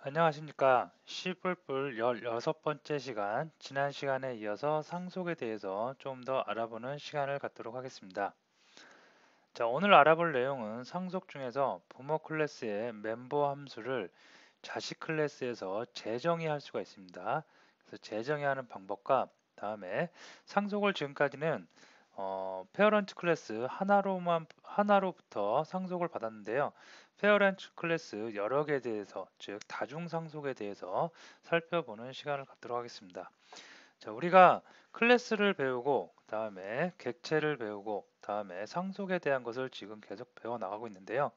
안녕하십니까. C뿔뿔 16번째 시간, 지난 시간에 이어서 상속에 대해서 좀 더 알아보는 시간을 갖도록 하겠습니다. 자, 오늘 알아볼 내용은 상속 중에서 부모 클래스의 멤버 함수를 자식 클래스에서 재정의할 수가 있습니다. 그래서 재정의하는 방법과 다음에 상속을 지금까지는 페어런트 클래스 하나로부터 상속을 받았는데요. 페어런트 클래스 여러 개에 대해서, 즉 다중 상속에 대해서 살펴보는 시간을 갖도록 하겠습니다. 자, 우리가 클래스를 배우고 다음에 객체를 배우고 다음에 상속에 대한 것을 지금 계속 배워 나가고 있는데요.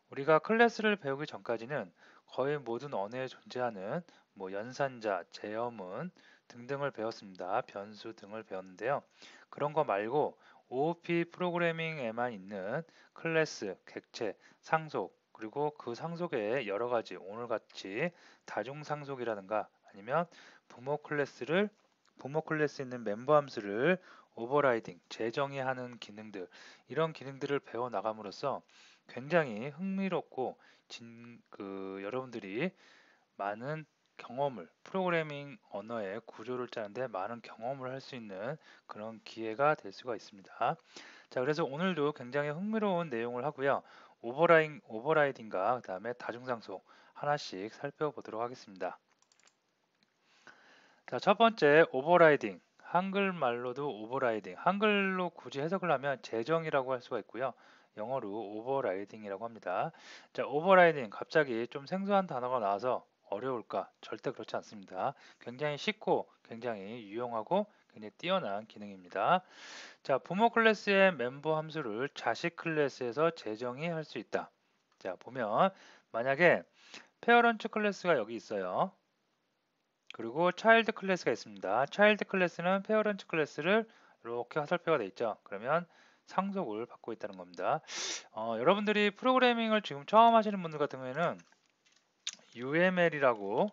우리가 클래스를 배우기 전까지는 거의 모든 언어에 존재하는 연산자, 제어문 등등을 배웠습니다. 변수 등을 배웠는데요. 그런 거 말고 OOP 프로그래밍에만 있는 클래스, 객체, 상속, 그리고 그 상속에 여러 가지 오늘같이 다중 상속이라든가 아니면 부모 클래스를 부모 클래스에 있는 멤버 함수를 오버라이딩, 재정의하는 기능들 이런 기능들을 배워 나감으로써 굉장히 흥미롭고 여러분들이 많은 경험을 프로그래밍 언어의 구조를 짜는데 많은 경험을 할 수 있는 그런 기회가 될 수가 있습니다. 자, 그래서 오늘도 굉장히 흥미로운 내용을 하고요. 오버라이딩과 그다음에 다중상속 하나씩 살펴보도록 하겠습니다. 자, 첫 번째 오버라이딩. 한글말로도 오버라이딩. 한글로 굳이 해석을 하면 재정이라고 할 수가 있고요. 영어로 오버라이딩이라고 합니다. 자, 오버라이딩. 갑자기 좀 생소한 단어가 나와서 어려울까? 절대 그렇지 않습니다. 굉장히 쉽고 굉장히 유용하고 굉장히 뛰어난 기능입니다. 자, 부모 클래스의 멤버 함수를 자식 클래스에서 재정의 할 수 있다. 자, 보면 만약에 페어런트 클래스가 여기 있어요. 그리고 차일드 클래스가 있습니다. 차일드 클래스는 페어런트 클래스를 이렇게 화살표가 되어 있죠. 그러면 상속을 받고 있다는 겁니다. 여러분들이 프로그래밍을 지금 처음 하시는 분들 같은 경우에는 UML이라고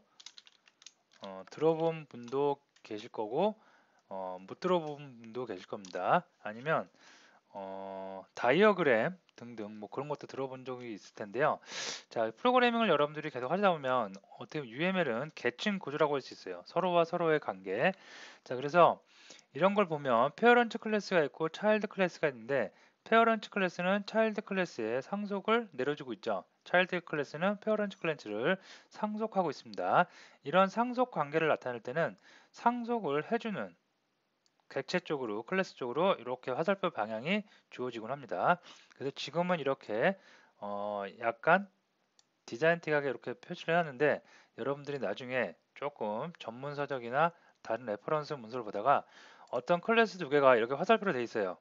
들어본 분도 계실 거고 못 들어본 분도 계실 겁니다. 아니면 다이어그램 등등 그런 것도 들어본 적이 있을 텐데요. 자, 프로그래밍을 여러분들이 계속 하다 보면 어떻게 보면 UML은 계층 구조라고 할 수 있어요. 서로와 서로의 관계. 자, 그래서 이런 걸 보면 페어런트 클래스가 있고 차일드 클래스가 있는데 페어런트 클래스는 차일드 클래스에 상속을 내려주고 있죠. 차일드 클래스는 페어런트 클래스를 상속하고 있습니다. 이런 상속 관계를 나타낼 때는 상속을 해주는 객체 쪽으로 클래스 쪽으로 이렇게 화살표 방향이 주어지곤 합니다. 그래서 지금은 이렇게 약간 디자인틱하게 이렇게 표시를 해놨는데 여러분들이 나중에 조금 전문 서적이나 다른 레퍼런스 문서를 보다가 어떤 클래스 두 개가 이렇게 화살표로 돼 있어요.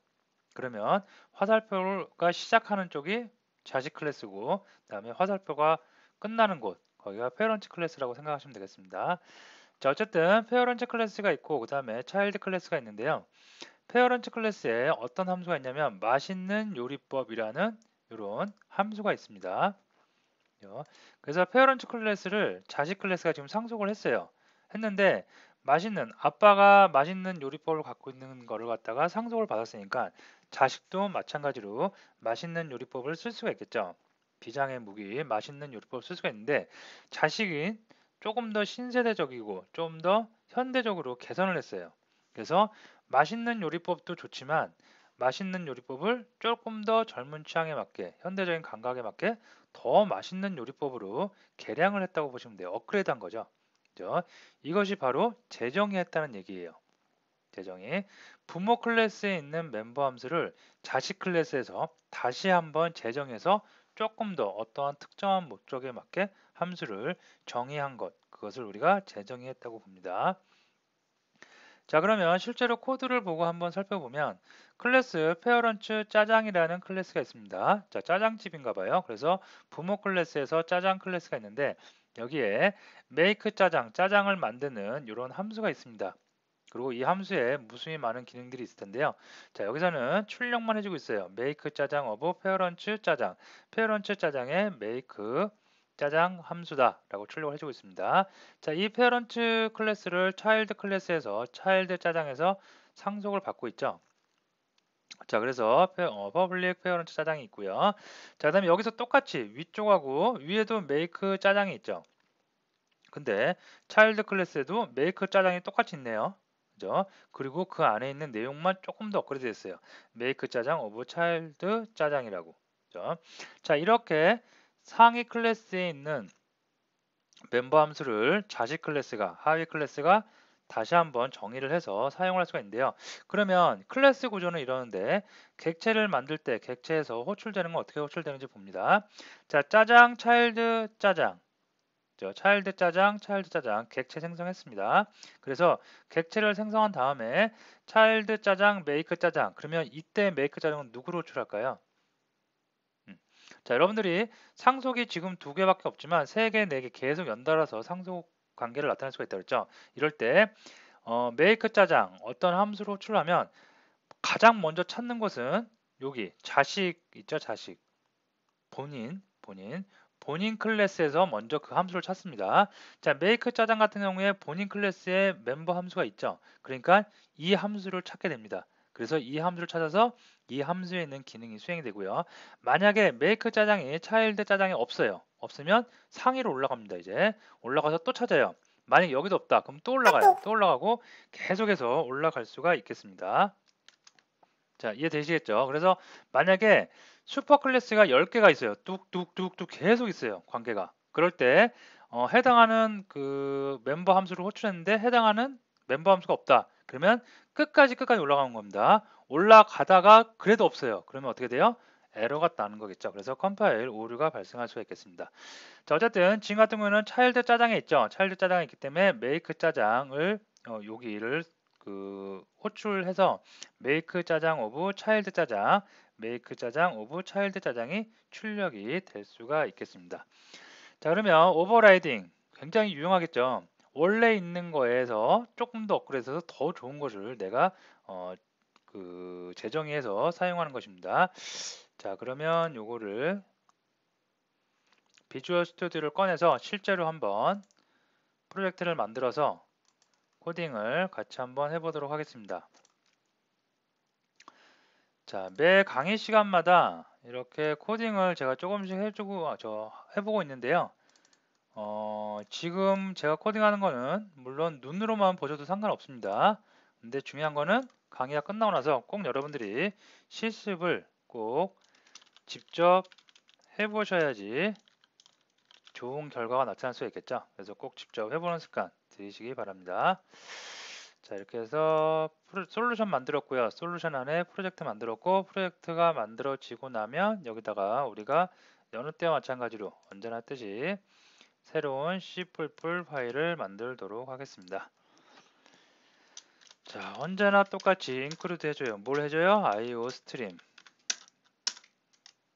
그러면 화살표가 시작하는 쪽이 자식 클래스고 그다음에 화살표가 끝나는 곳 거기가 페어런트 클래스라고 생각하시면 되겠습니다. 자, 어쨌든 페어런트 클래스가 있고 그 다음에 차일드 클래스가 있는데요. 페어런트 클래스에 어떤 함수가 있냐면 맛있는 요리법이라는 이런 함수가 있습니다. 그래서 페어런트 클래스를 자식 클래스가 지금 상속을 했어요. 했는데 아빠가 맛있는 요리법을 갖고 있는 거를 갖다가 상속을 받았으니까 자식도 마찬가지로 맛있는 요리법을 쓸 수가 있겠죠. 비장의 무기 맛있는 요리법을 쓸 수가 있는데 자식은 조금 더 신세대적이고 좀 더 현대적으로 개선을 했어요. 그래서 맛있는 요리법도 좋지만 맛있는 요리법을 조금 더 젊은 취향에 맞게 현대적인 감각에 맞게 더 맛있는 요리법으로 개량을 했다고 보시면 돼요. 업그레이드한 거죠. 그죠? 이것이 바로 재정의 했다는 얘기예요. 재정의 부모 클래스에 있는 멤버 함수를 자식 클래스에서 다시 한번 재정해서 조금 더 어떠한 특정한 목적에 맞게 함수를 정의한 것, 그것을 우리가 재정의했다고 봅니다. 자, 그러면 실제로 코드를 보고 한번 살펴보면 클래스 페어런츠 짜장이라는 클래스가 있습니다. 자, 짜장집인가 봐요. 그래서 부모 클래스에서 짜장 클래스가 있는데 여기에 make 짜장, 짜장을 만드는 이런 함수가 있습니다. 그리고 이 함수에 무수히 많은 기능들이 있을 텐데요. 자, 여기서는 출력만 해주고 있어요. make 짜장 of 페어런츠 짜장. 페어런츠 짜장의 make 짜장 함수다 라고 출력을 해주고 있습니다. 자, 이 페어런트 클래스를 차일드 클래스에서 차일드 짜장에서 상속을 받고 있죠. 자, 그래서 퍼블릭 페어런트 짜장이 있고요. 자, 그다음에 여기서 똑같이 위쪽하고 위에도 make 짜장이 있죠. 근데 차일드 클래스에도 메이크 짜장이 똑같이 있네요. 그죠? 그리고 그 안에 있는 내용만 조금 더 업그레이드 됐어요. 메이크 짜장 오브 차일드 짜장이라고. 그죠? 자, 이렇게 상위 클래스에 있는 멤버 함수를 자식 클래스가, 하위 클래스가 다시 한번 정의를 해서 사용할 수가 있는데요. 그러면 클래스 구조는 이러는데 객체를 만들 때 객체에서 호출되는 건 어떻게 호출되는지 봅니다. 자, 짜장, 차일드, 짜장. 차일드 짜장, 차일드 짜장 객체 생성했습니다. 그래서 객체를 생성한 다음에 차일드 짜장, 메이크 짜장. 그러면 이때 메이크 짜장은 누구로 호출할까요? 자, 여러분들이 상속이 지금 2개밖에 없지만 3개, 4개 계속 연달아서 상속 관계를 나타낼 수가 있다고 그랬죠. 이럴 때 메이크 짜장 어떤 함수로 호출하면 가장 먼저 찾는 것은 여기 자식 있죠, 자식. 본인 클래스에서 먼저 그 함수를 찾습니다. 자, 메이크 짜장 같은 경우에 본인 클래스에 멤버 함수가 있죠. 그러니까 이 함수를 찾게 됩니다. 그래서 이 함수를 찾아서 이 함수에 있는 기능이 수행이 되고요. 만약에 메이크 짜장이 차일드 짜장이 없어요. 없으면 상위로 올라갑니다. 이제 올라가서 또 찾아요. 만약 여기도 없다. 그럼 또 올라가요. 또 올라가고 계속해서 올라갈 수가 있겠습니다. 자, 이해되시겠죠? 그래서 만약에 슈퍼 클래스가 10개가 있어요. 뚝뚝뚝뚝 계속 있어요. 관계가. 그럴 때 해당하는 그 멤버 함수를 호출했는데 해당하는 멤버 함수가 없다. 그러면 끝까지 올라가는 겁니다. 올라가다가 그래도 없어요. 그러면 어떻게 돼요? 에러가 나는 거겠죠. 그래서 컴파일 오류가 발생할 수가 있겠습니다. 자, 어쨌든 지금 같은 경우는 차일드 짜장에 있죠. 차일드 짜장에 있기 때문에 메이크 짜장을 여기를 그 호출해서 메이크 짜장 오브 차일드 짜장, 메이크 짜장 오브 차일드 짜장이 출력이 될 수가 있겠습니다. 자, 그러면 오버라이딩 굉장히 유용하겠죠. 원래 있는 거에서 조금 더 업그레이드해서 더 좋은 것을 내가 재정의해서 사용하는 것입니다. 자, 그러면 요거를 비주얼 스튜디오를 꺼내서 실제로 한번 프로젝트를 만들어서 코딩을 같이 한번 해보도록 하겠습니다. 자, 매 강의 시간마다 이렇게 코딩을 제가 조금씩 해보고 있는데요. 지금 제가 코딩하는 거는 물론 눈으로만 보셔도 상관없습니다. 근데 중요한 거는 강의가 끝나고 나서 꼭 여러분들이 실습을 꼭 직접 해보셔야지 좋은 결과가 나타날 수 있겠죠. 그래서 꼭 직접 해보는 습관 들이시기 바랍니다. 자, 이렇게 해서 솔루션 만들었고요. 솔루션 안에 프로젝트 만들었고 프로젝트가 만들어지고 나면 여기다가 우리가 여느 때와 마찬가지로 언제나 했듯이 새로운 C++ 파일을 만들도록 하겠습니다. 자, 언제나 똑같이 include 해줘요. 뭘 해줘요? iostream.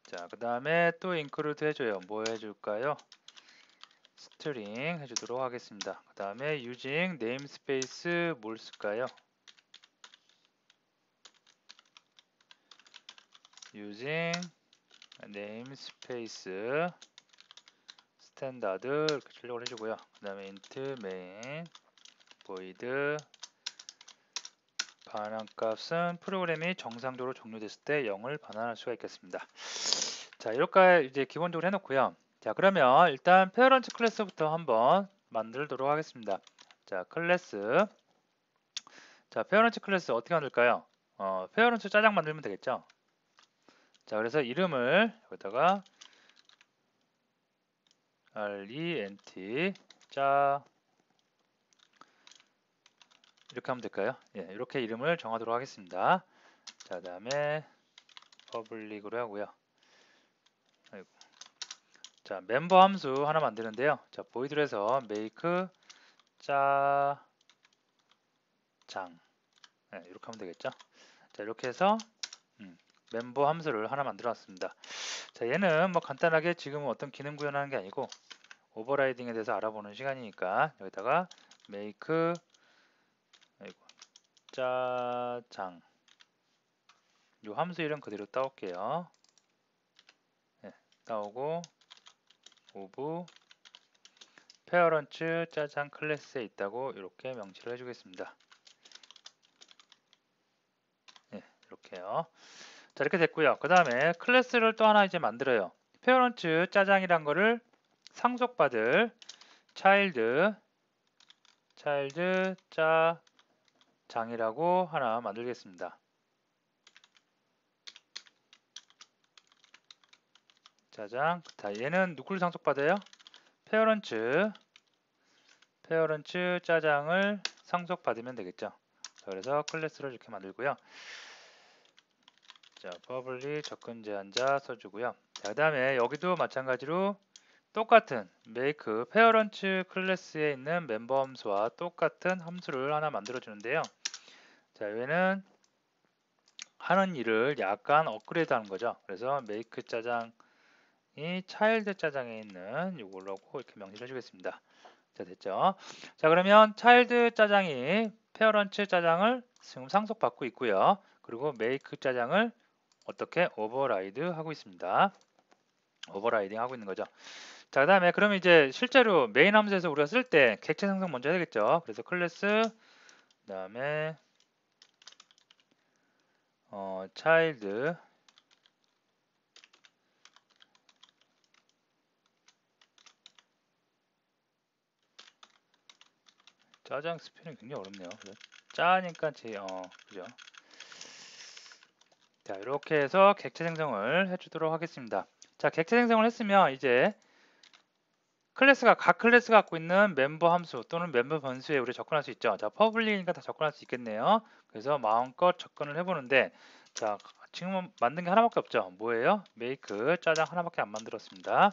자, 그 다음에 또 include 해줘요. 뭐 해줄까요? 스트링 해주도록 하겠습니다. 그 다음에 using namespace 뭘 쓸까요? using namespace 스탠다드 이렇게 출력을 해주고요. 그 다음에 int main void 반환값은 프로그램이 정상적으로 종료됐을 때 0을 반환할 수가 있겠습니다. 자, 이렇게 이제 기본적으로 해놓고요. 자, 그러면 일단 페어런트 클래스부터 한번 만들도록 하겠습니다. 자, 클래스. 자, 페어런트 클래스 어떻게 만들까요? 페어런트 짜장 만들면 되겠죠? 자, 그래서 이름을 여기다가 rent 짜 이렇게 하면 될까요? 예, 이렇게 이름을 정하도록 하겠습니다. 자, 그 다음에 퍼블릭으로 하고요. 아이고. 자, 멤버 함수 하나 만드는데요. 자, 보이드로 해서 make 짜장 네, 이렇게 하면 되겠죠. 자, 이렇게 해서 멤버 함수를 하나 만들어 놨습니다. 자, 얘는 뭐 간단하게 지금 어떤 기능 구현하는 게 아니고 오버라이딩에 대해서 알아보는 시간이니까 여기다가 make 짜장 이 함수 이름 그대로 따올게요. 네, 따오고 오브 페어런츠 짜장 클래스에 있다고 이렇게 명시를 해주겠습니다. 네, 이렇게요. 자, 이렇게 됐고요. 그 다음에 클래스를 또 하나 이제 만들어요. 페어런츠 짜장이란 거를 상속받을 차일드 짜장이라고 하나 만들겠습니다. 짜장. 자, 얘는 누구를 상속받아요? 페어런츠 짜장을 상속받으면 되겠죠. 자, 그래서 클래스를 이렇게 만들고요. 자, public 접근 제한자 써주고요. 자, 그 다음에 여기도 마찬가지로 똑같은 make 페어런츠 클래스에 있는 멤버 함수와 똑같은 함수를 하나 만들어 주는데요. 자, 얘는 하는 일을 약간 업그레이드 하는 거죠. 그래서 make 짜장이 차일드 짜장에 있는 이걸로고 이렇게 명시를 해주겠습니다. 자, 됐죠? 자, 그러면 차일드 짜장이 페어런츠 짜장을 지금 상속받고 있고요. 그리고 make 짜장을 어떻게 오버라이드 하고 있습니다. 오버라이딩 하고 있는 거죠. 자, 그 다음에 그러면 이제 실제로 메인 함수에서 우리가 쓸 때 객체 생성 먼저 해야겠죠. 그래서 클래스 그 다음에 차일드 짜장 스펠링 굉장히 어렵네요. 짜니까 그죠. 자, 이렇게 해서 객체 생성을 해주도록 하겠습니다. 자, 객체 생성을 했으면 이제 각 클래스가 갖고 있는 멤버 함수 또는 멤버 변수에 우리 접근할 수 있죠. 자, 퍼블릭이니까 다 접근할 수 있겠네요. 그래서 마음껏 접근을 해보는데, 자, 지금 만든 게 하나밖에 없죠. 뭐예요? make 짜장 하나밖에 안 만들었습니다.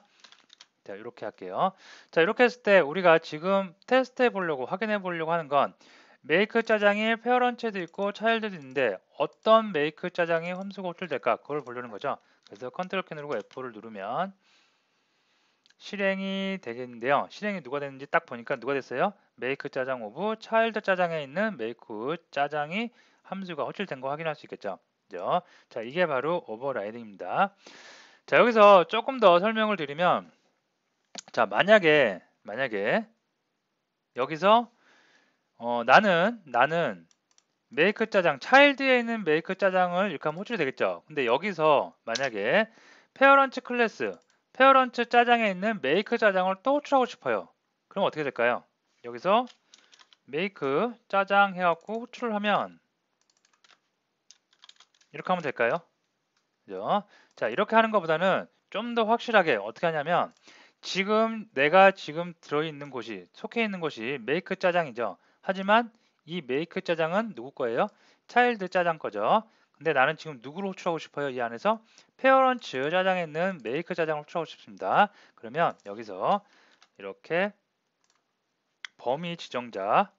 자, 이렇게 할게요. 자, 이렇게 했을 때 우리가 지금 테스트해 보려고 확인해 보려고 하는 건 make 짜장이 페어런츠도 있고 차일드도 있는데 어떤 make 짜장이 함수가 호출될까? 그걸 보려는 거죠. 그래서 컨트롤 키 누르고 F4를 누르면 실행이 되겠는데요. 실행이 누가 됐는지 딱 보니까 누가 됐어요? make 짜장 오브 차일드 짜장에 있는 make 짜장이 함수가 호출된 거 확인할 수 있겠죠. 그죠? 자, 이게 바로 오버라이딩입니다. 자, 여기서 조금 더 설명을 드리면 자, 만약에 여기서 나는 make 짜장 차일드에 있는 make 짜장을 이렇게 하면 호출이 되겠죠. 근데 여기서 만약에 페어런츠 클래스 페어런츠 짜장에 있는 make 짜장을 또 호출하고 싶어요. 그럼 어떻게 될까요? 여기서 make 짜장 해갖고 호출을 하면 이렇게 하면 될까요? 그죠? 자, 이렇게 하는 것보다는 좀 더 확실하게 어떻게 하냐면 내가 지금 들어있는 곳이 속해 있는 곳이 make 짜장이죠. 하지만 이 make 짜장은 누구 거예요? 차일드 짜장 거죠. 근데 나는 지금 누구를 호출하고 싶어요? 이 안에서 페어런츠 짜장에 있는 make 짜장을 호출하고 싶습니다. 그러면 여기서 이렇게 범위 지정자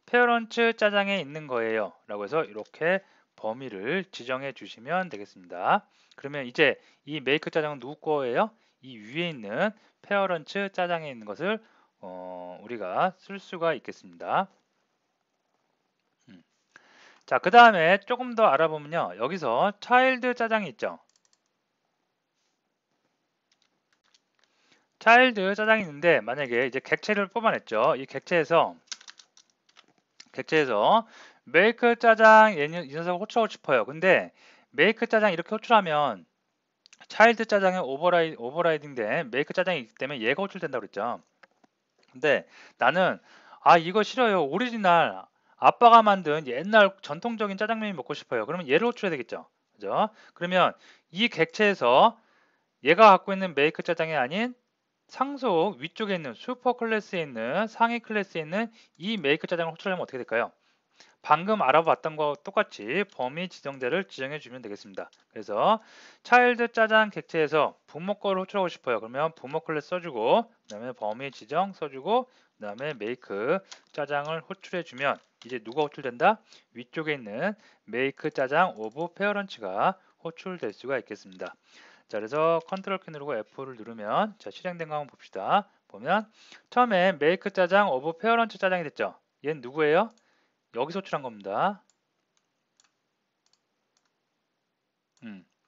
페어런츠 짜장에 있는 거예요 라고 해서 이렇게 범위를 지정해 주시면 되겠습니다. 그러면 이제 이 make 짜장은 누구 거예요? 이 위에 있는 페어런츠 짜장에 있는 것을 우리가 쓸 수가 있겠습니다. 자, 그 다음에 조금 더 알아보면요. 여기서 차일드 짜장이 있죠. 차일드 짜장이 있는데 만약에 이제 객체를 뽑아냈죠. 이 객체에서 make 짜장 이 녀석을 호출하고 싶어요. 근데 make 짜장 이렇게 호출하면 차일드 짜장의 오버라이딩 된 make 짜장이 있기 때문에 얘가 호출된다고 그랬죠. 근데 나는 이거 싫어요. 오리지널 아빠가 만든 옛날 전통적인 짜장면이 먹고 싶어요. 그러면 얘를 호출해야 되겠죠. 그죠? 그러면 이 객체에서 얘가 갖고 있는 make 짜장이 아닌 상속 위쪽에 있는 슈퍼 클래스에 있는 상위 클래스에 있는 이 make 짜장을 호출하면 어떻게 될까요? 방금 알아봤던 거 똑같이 범위 지정자를 지정해 주면 되겠습니다. 그래서 차일드 짜장 객체에서 부모 거를 호출하고 싶어요. 그러면 부모 클래스 써주고 그 다음에 범위 지정 써주고 그 다음에 make 짜장을 호출해 주면 이제 누가 호출된다? 위쪽에 있는 make 짜장 오브 페어런츠가 호출될 수가 있겠습니다. 자, 그래서 컨트롤 키 누르고 F4를 누르면 자, 실행된 거 한번 봅시다. 보면 처음에 make 짜장 오브 페어런츠 짜장이 됐죠. 얘는 누구예요? 여기서 호출한 겁니다.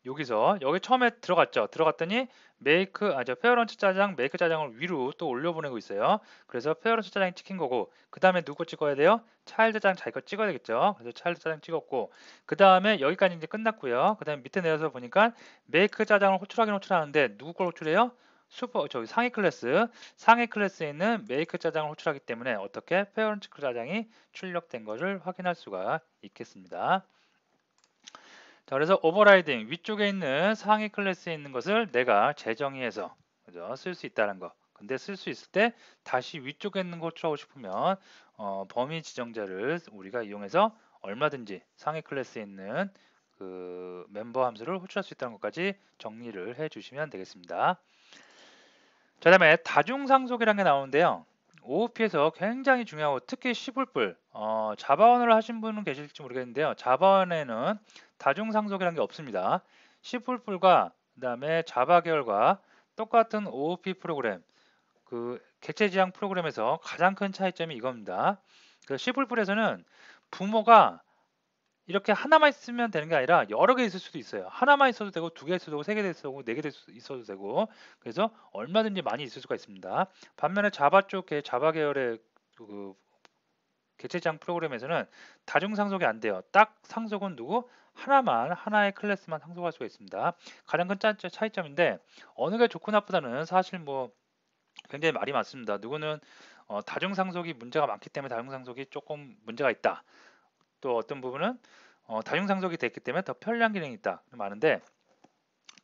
여기 처음에 들어갔죠. 들어갔더니 페어런츠 짜장, 메이크 짜장을 위로 또 올려보내고 있어요. 그래서 페어런츠 짜장이 찍힌 거고 그 다음에 누구 거 찍어야 돼요? 차일드 짜장 자기 거 찍어야 되겠죠. 그래서 차일드 짜장 찍었고 그 다음에 여기까지 이제 끝났고요. 그 다음에 밑에 내려서 보니까 메이크 짜장을 호출하긴 호출하는데 누구 걸 호출해요? 상위 클래스에 있는 메이크 짜장을 호출하기 때문에 어떻게 페어런트 짜장이 출력된 것을 확인할 수가 있겠습니다. 자, 그래서 오버라이딩 위쪽에 있는 상위 클래스에 있는 것을 내가 재정의해서 쓸 수 있다는 거. 근데 쓸 수 있을 때 다시 위쪽에 있는 거 호출하고 싶으면 범위 지정자를 우리가 이용해서 얼마든지 상위 클래스에 있는 그 멤버 함수를 호출할 수 있다는 것까지 정리를 해 주시면 되겠습니다. 자, 다음에 다중상속이라는 게 나오는데요. OOP에서 굉장히 중요하고 특히 C++, 자바원을 하신 분은 계실지 모르겠는데요. 자바원에는 다중상속이라는 게 없습니다. C++과 그 다음에 자바 계열과 똑같은 OOP 프로그램, 그 객체 지향 프로그램에서 가장 큰 차이점이 이겁니다. 그 C++에서는 부모가 이렇게 하나만 있으면 되는 게 아니라 여러 개 있을 수도 있어요. 하나만 있어도 되고, 두 개 있어도 되고, 세 개 있어도 되고, 네 개 있어도 되고, 그래서 얼마든지 많이 있을 수가 있습니다. 반면에 자바 계열의 그 객체지향 프로그램에서는 다중 상속이 안 돼요. 딱 상속은 누구? 하나의 클래스만 상속할 수가 있습니다. 가장 큰 차이점인데 어느 게 좋고 나쁘다는 사실 뭐 굉장히 말이 많습니다. 누구는 다중 상속이 문제가 많기 때문에 다중 상속이 조금 문제가 있다. 또 어떤 부분은 다중상속이 됐기 때문에 더 편리한 기능이 있다. 많은데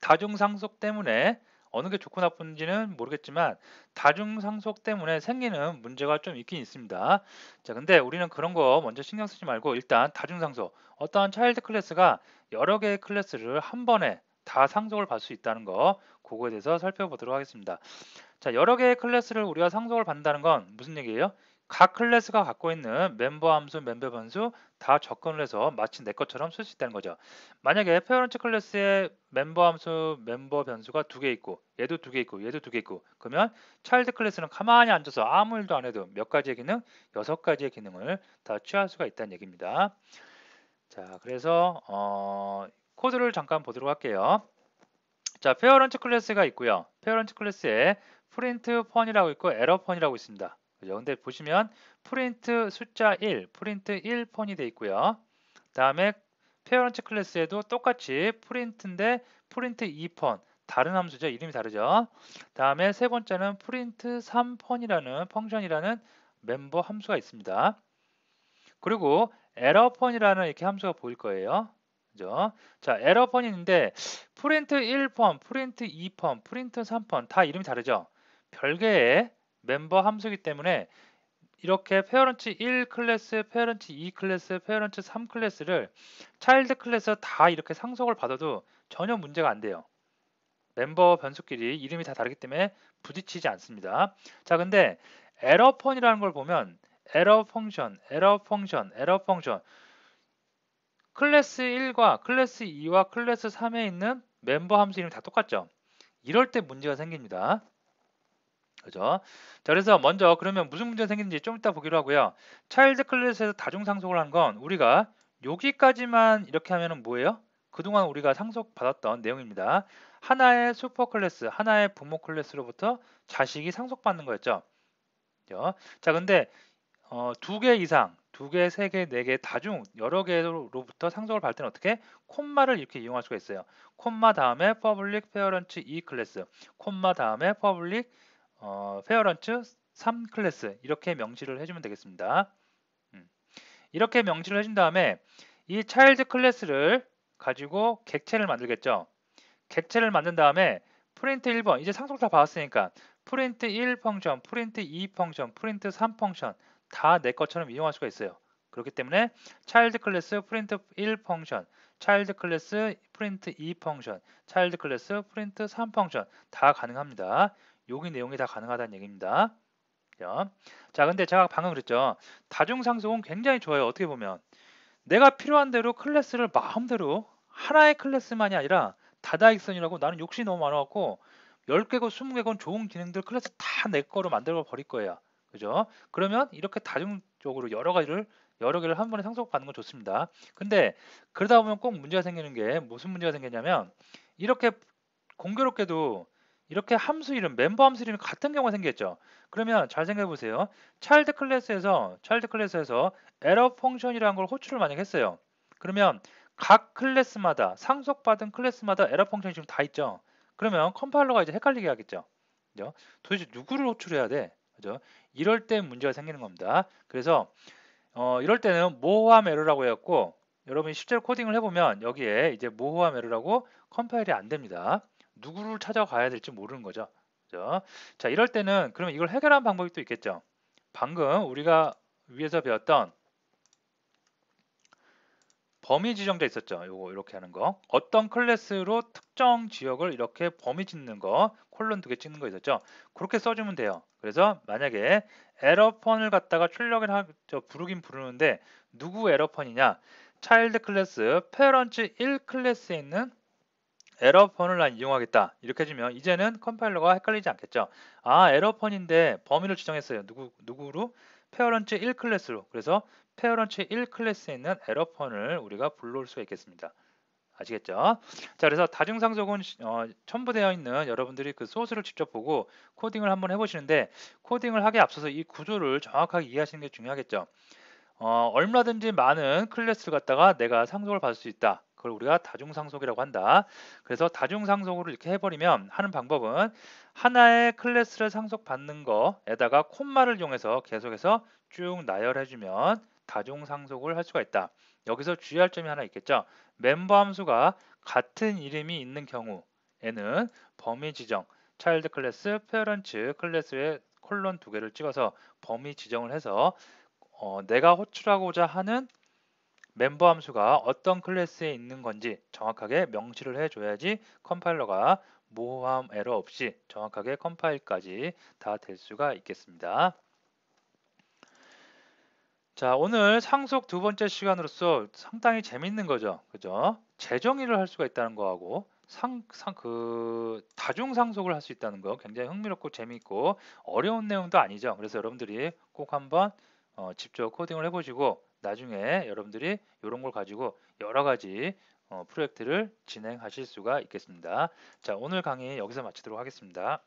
다중상속 때문에 어느 게 좋고 나쁜지는 모르겠지만 다중상속 때문에 생기는 문제가 좀 있긴 있습니다. 자, 근데 우리는 그런 거 먼저 신경 쓰지 말고 일단 다중상속, 어떠한 차일드 클래스가 여러 개의 클래스를 한 번에 다 상속을 받을 수 있다는 거, 그거에 대해서 살펴보도록 하겠습니다. 자, 여러 개의 클래스를 우리가 상속을 받는다는 건 무슨 얘기예요? 각 클래스가 갖고 있는 멤버 함수, 멤버 변수 다 접근을 해서 마치 내 것처럼 쓸 수 있다는 거죠. 만약에 페어런트 클래스에 멤버 함수, 멤버 변수가 두 개 있고 얘도 두 개 있고 얘도 두 개 있고 그러면 차일드 클래스는 가만히 앉아서 아무 일도 안 해도 몇 가지의 기능? 6가지의 기능을 다 취할 수가 있다는 얘기입니다. 자, 그래서 코드를 잠깐 보도록 할게요. 자, 페어런트 클래스가 있고요. 페어런트 클래스에 프린트 펀이라고 있고 에러 펀이라고 있습니다. 그죠? 근데 보시면 프린트 숫자 1, 프린트 1 펀이 돼 있고요. 다음에 페어런트 클래스에도 똑같이 프린트인데 프린트 2 펀, 다른 함수죠. 이름이 다르죠. 다음에 세 번째는 프린트 3 펀이라는 펑션이라는 멤버 함수가 있습니다. 그리고 에러 펀이라는 이렇게 함수가 보일 거예요. 그죠? 자, 에러 펀이 있는데 프린트 1펀, 프린트 2펀, 프린트 3펀 다 이름이 다르죠? 별개의 멤버 함수이기 때문에 이렇게 페어런트 1 클래스, 페어런트 2 클래스, 페어런트 3 클래스를 차일드 클래스 다 이렇게 상속을 받아도 전혀 문제가 안 돼요. 멤버 변수끼리 이름이 다 다르기 때문에 부딪히지 않습니다. 자, 근데 에러 펀이라는 걸 보면 에러 펑션, 에러 펑션, 에러 펑션 클래스 1과 클래스 2와 클래스 3에 있는 멤버 함수 이름이 다 똑같죠? 이럴 때 문제가 생깁니다. 그죠? 자, 그래서 먼저 그러면 무슨 문제가 생기는지 좀 이따 보기로 하고요. 차일드 클래스에서 다중 상속을 한 건 우리가 여기까지만 이렇게 하면은 뭐예요? 그동안 우리가 상속받았던 내용입니다. 하나의 슈퍼 클래스, 하나의 부모 클래스로부터 자식이 상속받는 거였죠. 그죠? 자, 근데 두 개 이상, 두 개, 세 개, 네 개, 다중 여러 개로부터 상속을 받을 때는 어떻게? 콤마를 이렇게 이용할 수가 있어요. 콤마 다음에 public parent 2 클래스, 콤마 다음에 public parent 3 클래스 이렇게 명시를 해주면 되겠습니다. 이렇게 명시를 해준 다음에 이 차일드 클래스를 가지고 객체를 만들겠죠. 객체를 만든 다음에 프린트 1번 이제 상속 다 받았으니까 프린트 1 펑션, 프린트 2 펑션, 프린트 3 펑션 다 내 것처럼 이용할 수가 있어요. 그렇기 때문에 차일드 클래스 프린트 1 펑션, 차일드 클래스 프린트 2 펑션, 차일드 클래스 프린트 3 펑션 다 가능합니다. 여기 내용이 다 가능하다는 얘기입니다. 자, 근데 제가 방금 그랬죠. 다중상속은 굉장히 좋아요. 어떻게 보면 내가 필요한 대로 클래스를 마음대로 하나의 클래스만이 아니라 다다익선이라고 나는 욕심이 너무 많아갖고 10개고 20개건 좋은 기능들 클래스 다 내 거로 만들어 버릴 거예요. 그죠? 그러면 이렇게 다중적으로 여러 개를 한 번에 상속받는 건 좋습니다. 근데 그러다 보면 꼭 문제가 생기는 게 무슨 문제가 생기냐면 이렇게 공교롭게도 이렇게 함수 이름, 멤버 함수 이름이 같은 경우가 생겼죠. 그러면 잘 생각해 보세요. 차일드 클래스에서 에러 펑션이라는 걸 호출을 만약 했어요. 그러면 각 클래스마다 상속받은 클래스마다 에러 펑션이 지금 다 있죠. 그러면 컴파일러가 이제 헷갈리게 하겠죠. 그죠? 도대체 누구를 호출해야 돼? 그죠? 이럴 때 문제가 생기는 겁니다. 그래서 이럴 때는 모호함 에러라고 해갖고 여러분이 실제로 코딩을 해보면 여기에 이제 모호함 에러라고 컴파일이 안 됩니다. 누구를 찾아가야 될지 모르는 거죠. 그죠? 자, 이럴 때는 그러면 이걸 해결하는 방법이 또 있겠죠. 방금 우리가 위에서 배웠던 범위 지정자 있었죠. 요거 이렇게 하는 거. 어떤 클래스로 특정 지역을 이렇게 범위 짓는 거, 콜론 2개 찍는 거 있었죠. 그렇게 써주면 돼요. 그래서 만약에 에러펀을 갖다가 부르긴 부르는데 누구 에러펀이냐? 차일드 클래스 페어런츠 1 클래스에 있는 에러펀을 난 이용하겠다. 이렇게 해주면 이제는 컴파일러가 헷갈리지 않겠죠. 아, 에러펀인데 범위를 지정했어요. 누구로? 페어런츠 1 클래스로. 그래서 페어런츠 1 클래스에 있는 에러펀을 우리가 불러올 수가 있겠습니다. 아시겠죠? 자, 그래서 다중상속은 첨부되어 있는 여러분들이 그 소스를 직접 보고 코딩을 한번 해보시는데 코딩을 하기에 앞서서 이 구조를 정확하게 이해하시는 게 중요하겠죠. 얼마든지 많은 클래스를 갖다가 내가 상속을 받을 수 있다. 그걸 우리가 다중상속이라고 한다. 그래서 다중상속으로 이렇게 해버리면 하는 방법은 하나의 클래스를 상속받는 거에다가 콤마를 이용해서 계속해서 쭉 나열해주면 다중상속을 할 수가 있다. 여기서 주의할 점이 하나 있겠죠. 멤버 함수가 같은 이름이 있는 경우에는 범위 지정, 차일드 클래스, 페어런츠 클래스에 콜론 2개를 찍어서 범위 지정을 해서 내가 호출하고자 하는 멤버 함수가 어떤 클래스에 있는 건지 정확하게 명시를 해줘야지 컴파일러가 모호함 에러 없이 정확하게 컴파일까지 다 될 수가 있겠습니다. 자, 오늘 상속 두 번째 시간으로서 상당히 재밌는 거죠. 그죠? 재정의를 할 수가 있다는 거하고 다중 상속을 할 수 있다는 거 굉장히 흥미롭고 재미있고 어려운 내용도 아니죠. 그래서 여러분들이 꼭 한번 직접 코딩을 해보시고 나중에 여러분들이 이런 걸 가지고 여러 가지 프로젝트를 진행하실 수가 있겠습니다. 자, 오늘 강의 여기서 마치도록 하겠습니다.